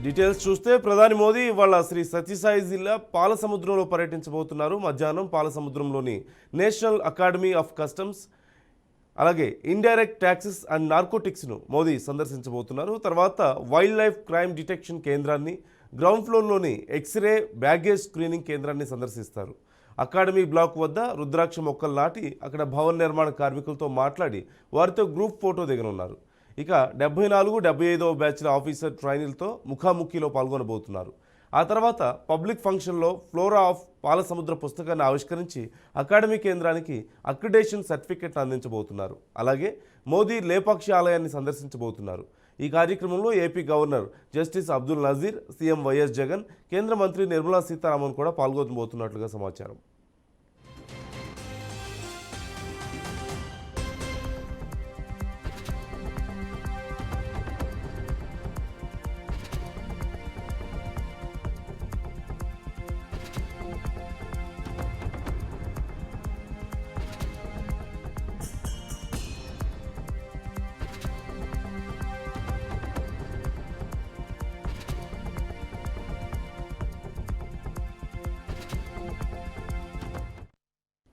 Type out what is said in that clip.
Details చూస్తే ప్రధాని మోదీ ఇవాళ శ్రీ సత్యసాయి జిల్లా పాలసముద్రంలో పర్యటించబోతున్నారు. మధ్యాహ్నం పాలసముద్రంలోని నేషనల్ అకాడమీ ఆఫ్ కస్టమ్స్ అలాగే ఇండైరెక్ట్ ట్యాక్సెస్ అండ్ నార్కోటిక్స్ను మోదీ సందర్శించబోతున్నారు. తర్వాత వైల్డ్ లైఫ్ క్రైమ్ డిటెక్షన్ కేంద్రాన్ని, గ్రౌండ్ ఫ్లోర్లోని ఎక్స్రే బ్యాగేజ్ స్క్రీనింగ్ కేంద్రాన్ని సందర్శిస్తారు. అకాడమీ బ్లాక్ వద్ద రుద్రాక్ష మొక్కలు నాటి అక్కడ భవన నిర్మాణ కార్మికులతో మాట్లాడి వారితో గ్రూప్ ఫోటో దిగనున్నారు. ఇక 74, 75వ బ్యాచ్ల ఆఫీసర్ ట్రైనీలతో ముఖాముఖిలో పాల్గొనబోతున్నారు. ఆ తర్వాత పబ్లిక్ ఫంక్షన్లో ఫ్లోరా ఆఫ్ పాలసముద్ర పుస్తకాన్ని ఆవిష్కరించి అకాడమీ కేంద్రానికి అక్రిడేషన్ సర్టిఫికెట్ అందించబోతున్నారు. అలాగే మోదీ లేపాక్షి ఆలయాన్ని సందర్శించబోతున్నారు. ఈ కార్యక్రమంలో AP governor justice Abdul Nazir, CM YS Jagan, కేంద్ర మంత్రి నిర్మలా సీతారామన్ కూడా పాల్గొనబోతున్నట్లుగా సమాచారం.